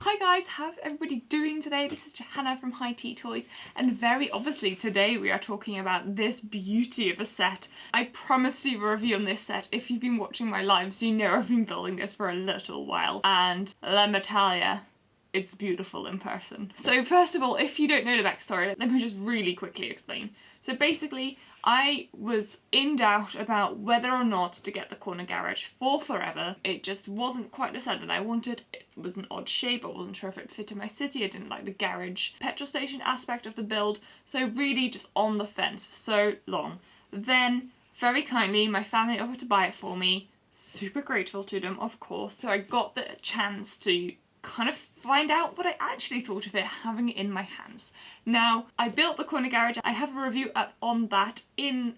Hi guys, how's everybody doing today? This is Johanna from High Tea Toys, and very obviously today we are talking about this beauty of a set. I promised to do a review on this set. If you've been watching my lives, you know I've been building this for a little while, and let me tell ya, it's beautiful in person. So first of all, if you don't know the backstory, let me just really quickly explain. So basically, I was in doubt about whether or not to get the corner garage for forever. It just wasn't quite the set that I wanted. It was an odd shape. I wasn't sure if it fit in my city. I didn't like the garage petrol station aspect of the build. So really just on the fence for so long. Then, very kindly, my family offered to buy it for me. Super grateful to them, of course. So I got the chance to kind of find out what I actually thought of it having it in my hands. Now, I built the corner garage. I have a review up on that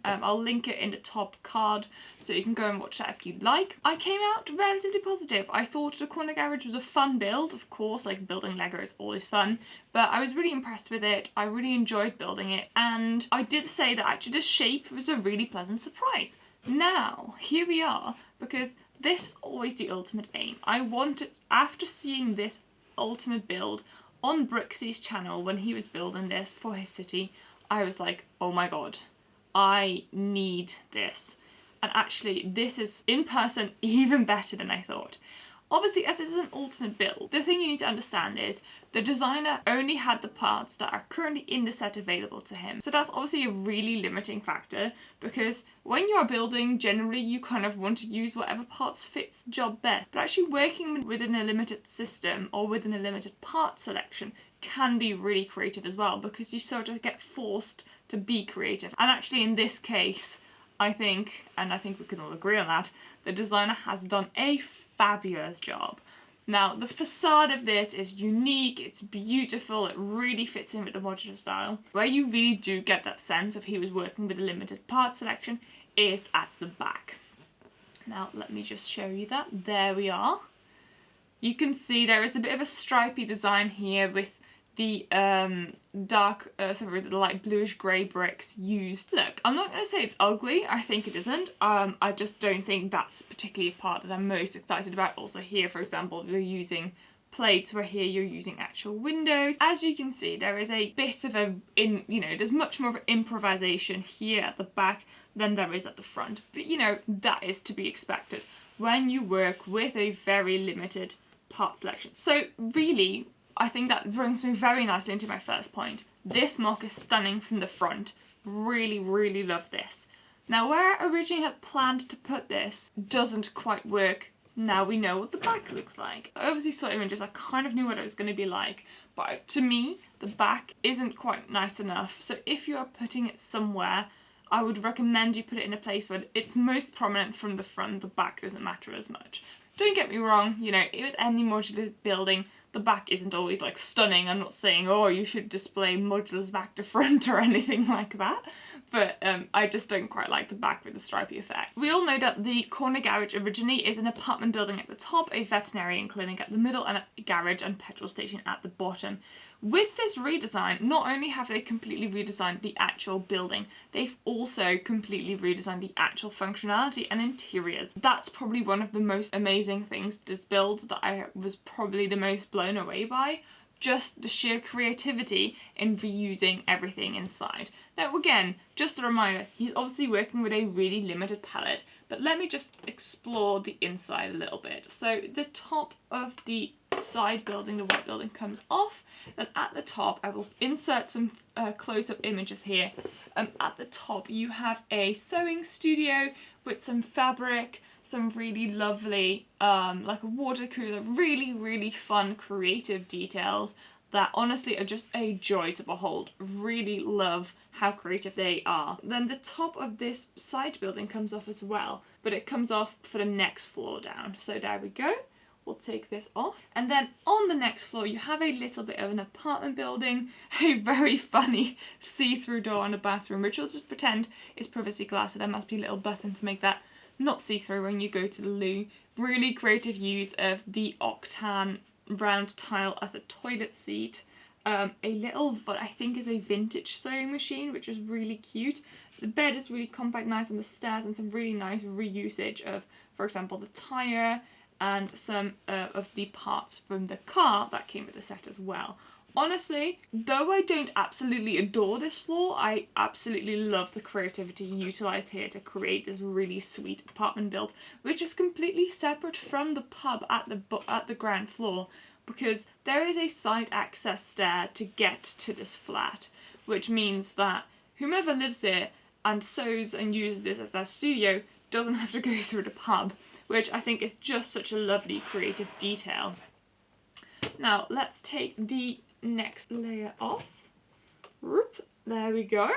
I'll link it in the top card so you can go and watch that if you'd like. I came out relatively positive. I thought the corner garage was a fun build, of course, like building Lego is always fun, but I was really impressed with it. I really enjoyed building it, and I did say that actually the shape was a really pleasant surprise. Now, here we are, because this is always the ultimate aim. I wanted, after seeing this alternate build on Brooksy's channel when he was building this for his city, I was like, oh my god, I need this. And actually, this is, in person, even better than I thought. Obviously, as this is an alternate build, the thing you need to understand is the designer only had the parts that are currently in the set available to him. So that's obviously a really limiting factor, because when you're building, generally you kind of want to use whatever parts fits the job best. But actually working within a limited system or within a limited part selection can be really creative as well, because you sort of get forced to be creative. And actually in this case, I think, and I think we can all agree on that, the designer has done a fabulous job. Now, the facade of this is unique, it's beautiful, it really fits in with the modular style. Where you really do get that sense of he was working with a limited part selection is at the back. Now, let me just show you that. There we are. You can see there is a bit of a stripy design here with the the light bluish grey bricks used. Look, I'm not going to say it's ugly, I think it isn't. I just don't think that's particularly a part that I'm most excited about. Also here, for example, you're using plates, where here you're using actual windows. As you can see, there is a bit of there's much more of an improvisation here at the back than there is at the front. But that is to be expected when you work with a very limited part selection. So really, I think that brings me very nicely into my first point. This mock is stunning from the front. Really, really love this. Now, where I originally had planned to put this doesn't quite work. Now we know what the back looks like. I obviously saw images, I kind of knew what it was going to be like, but to me, the back isn't quite nice enough. So if you are putting it somewhere, I would recommend you put it in a place where it's most prominent from the front. The back doesn't matter as much. Don't get me wrong, with any modular building, the back isn't always like stunning. I'm not saying, oh, you should display modulars back to front or anything like that, but I just don't quite like the back with the stripy effect. We all know that the corner garage originally is an apartment building at the top, a veterinarian clinic at the middle, and a garage and petrol station at the bottom. With this redesign, not only have they completely redesigned the actual building, they've also completely redesigned the actual functionality and interiors. That's probably one of the most amazing things to this build that I was probably the most blown away by. Just the sheer creativity in reusing everything inside. Now again, just a reminder, he's obviously working with a really limited palette, but let me just explore the inside a little bit. So the top of the side building, the white building, comes off, and at the top, I will insert some close-up images here. At the top you have a sewing studio with some fabric, some really lovely, like a water cooler, really, really fun, creative details that honestly are just a joy to behold. Really love how creative they are. Then the top of this side building comes off as well, but it comes off for the next floor down. So there we go. We'll take this off. And then on the next floor, you have a little bit of an apartment building, a very funny see-through door on the bathroom, which we'll just pretend is privacy glass, so there must be a little button to make that not see-through when you go to the loo. Really creative use of the Octan round tile as a toilet seat. A little, what I think is a vintage sewing machine, which is really cute. The bed is really compact, nice on the stairs, and some really nice reusage of, for example, the tyre, and some of the parts from the car that came with the set as well. Honestly, though I don't absolutely adore this floor, I absolutely love the creativity utilised here to create this really sweet apartment build, which is completely separate from the pub at the ground floor, because there is a side access stair to get to this flat, which means that whomever lives here and sews and uses this as their studio doesn't have to go through the pub, which I think is just such a lovely creative detail. Now let's take the next layer off. Whoop, there we go.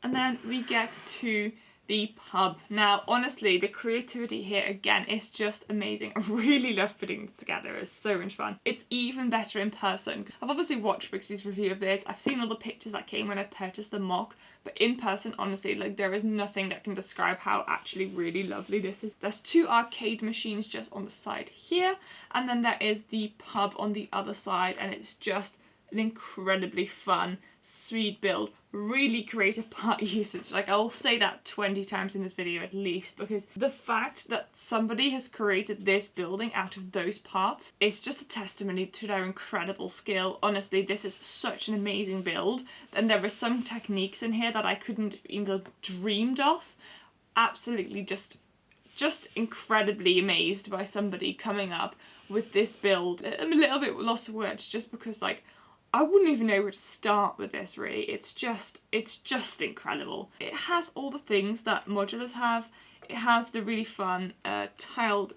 And then we get to the pub. Now honestly, the creativity here again is just amazing. I really love putting this together. It's so much fun. It's even better in person. I've obviously watched Brixie's review of this. I've seen all the pictures that came when I purchased the mock, but in person, honestly, like, there is nothing that can describe how actually really lovely this is. There's 2 arcade machines just on the side here, and then there is the pub on the other side, and it's just an incredibly fun, sweet build, really creative part usage. Like, I'll say that 20 times in this video at least, because the fact that somebody has created this building out of those parts is just a testimony to their incredible skill. Honestly, this is such an amazing build, and there are some techniques in here that I couldn't have even dreamed of. Absolutely just incredibly amazed by somebody coming up with this build. I'm a little bit lost for words just because, like, I wouldn't even know where to start with this, really. It's just incredible. It has all the things that modulars have. It has the really fun tiled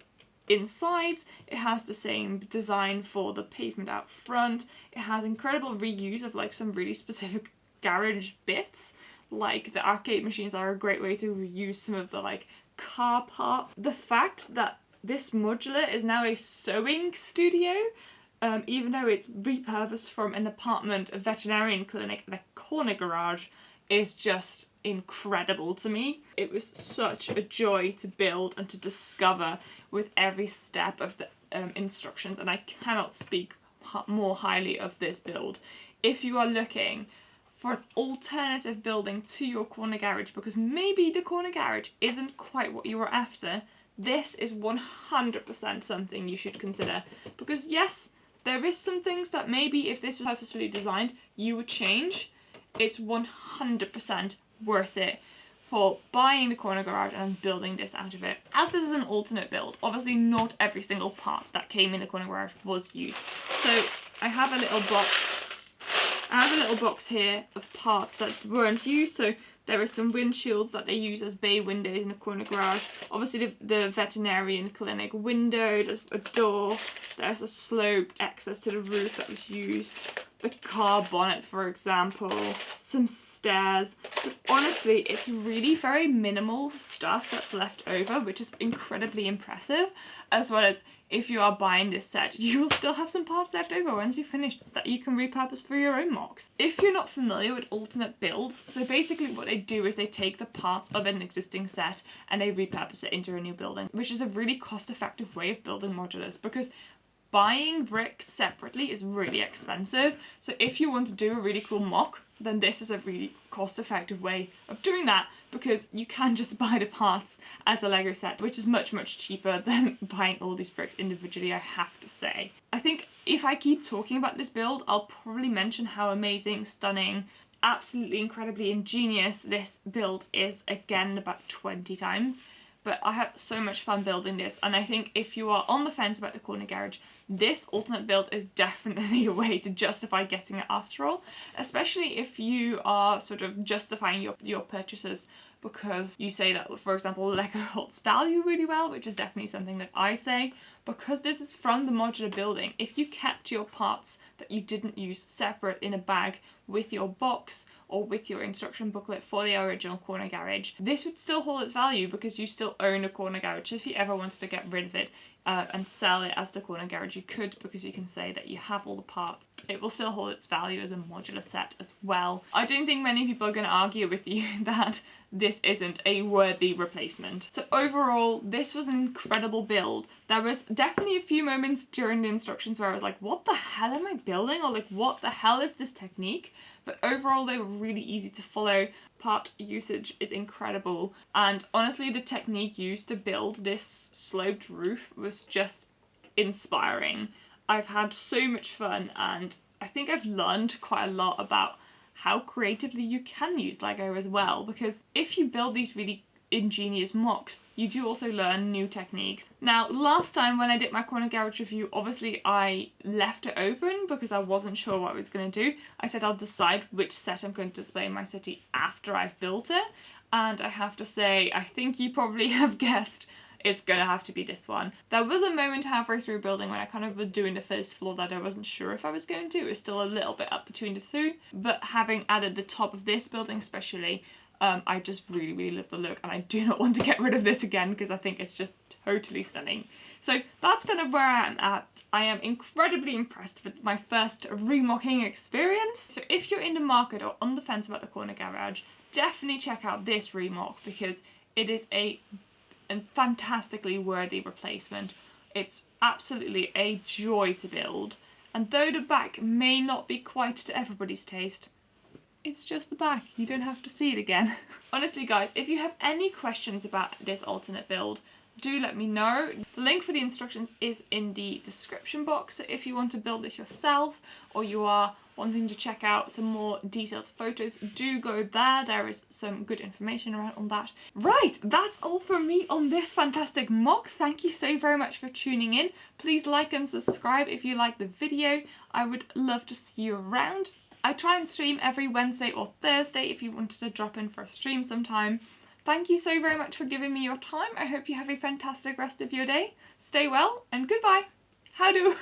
insides. It has the same design for the pavement out front. It has incredible reuse of, like, some really specific garage bits. Like, the arcade machines are a great way to reuse some of the, like, car parts. The fact that this modular is now a sewing studio, even though it's repurposed from an apartment, a veterinarian clinic, and a corner garage, is just incredible to me. It was such a joy to build and to discover with every step of the instructions, and I cannot speak more highly of this build. If you are looking for an alternative building to your corner garage, because maybe the corner garage isn't quite what you were after, this is 100% something you should consider. Because yes, there is some things that maybe if this was purposefully designed, you would change. It's 100% worth it for buying the corner garage and building this out of it. As this is an alternate build, obviously not every single part that came in the corner garage was used. So I have a little box here of parts that weren't used. So there are some windshields that they use as bay windows in the corner garage. Obviously the veterinarian clinic window, there's a door, there's a sloped access to the roof that was used, the car bonnet, for example, some stairs. But honestly, it's really very minimal stuff that's left over, which is incredibly impressive, as well as if you are buying this set, you will still have some parts left over once you've finished that you can repurpose for your own mocks. If you're not familiar with alternate builds, so basically what they do is they take the parts of an existing set and they repurpose it into a new building, which is a really cost-effective way of building modulars, because buying bricks separately is really expensive. So if you want to do a really cool mock, then this is a really cost-effective way of doing that, because you can just buy the parts as a Lego set, which is much, much cheaper than buying all these bricks individually, I have to say. I think if I keep talking about this build, I'll probably mention how amazing, stunning, absolutely incredibly ingenious this build is again about 20 times. But I had so much fun building this, and I think if you are on the fence about the corner garage, this alternate build is definitely a way to justify getting it after all, especially if you are sort of justifying your purchases because you say that, for example, Lego holds value really well, which is definitely something that I say. Because this is from the modular building, if you kept your parts that you didn't use separate in a bag with your box or with your instruction booklet for the original corner garage, this would still hold its value because you still own a corner garage. If you ever wanted to get rid of it and sell it as the corner garage, you could, because you can say that you have all the parts. It will still hold its value as a modular set as well. I don't think many people are going to argue with you that this isn't a worthy replacement. So overall, this was an incredible build. There was definitely a few moments during the instructions where I was like, what the hell am I building? Or like, what the hell is this technique? But overall, they were really easy to follow. Part usage is incredible. And honestly, the technique used to build this sloped roof was just inspiring. I've had so much fun, and I think I've learned quite a lot about how creatively you can use Lego as well, because if you build these really ingenious mocks, you do also learn new techniques. Now, last time when I did my corner garage review, obviously I left it open because I wasn't sure what I was going to do. I said I'll decide which set I'm going to display in my city after I've built it, and I have to say, I think you probably have guessed it's gonna have to be this one. There was a moment halfway through building when I kind of was doing the first floor that I wasn't sure if I was going to. It was still a little bit up between the two, but having added the top of this building especially, I just really, really love the look, and I do not want to get rid of this again because I think it's just totally stunning. So that's kind of where I am at. I am incredibly impressed with my first remocking experience. So if you're in the market or on the fence about the corner garage, definitely check out this remock because it is a fantastically worthy replacement. It's absolutely a joy to build, and though the back may not be quite to everybody's taste, it's just the back. You don't have to see it again. Honestly guys, if you have any questions about this alternate build, do let me know. The link for the instructions is in the description box, so if you want to build this yourself or you are wanting to check out some more detailed photos, do go there. There is some good information around on that. Right, that's all from me on this fantastic mock. Thank you so very much for tuning in. Please like and subscribe if you like the video. I would love to see you around. I try and stream every Wednesday or Thursday if you wanted to drop in for a stream sometime. Thank you so very much for giving me your time. I hope you have a fantastic rest of your day. Stay well and goodbye. Howdo.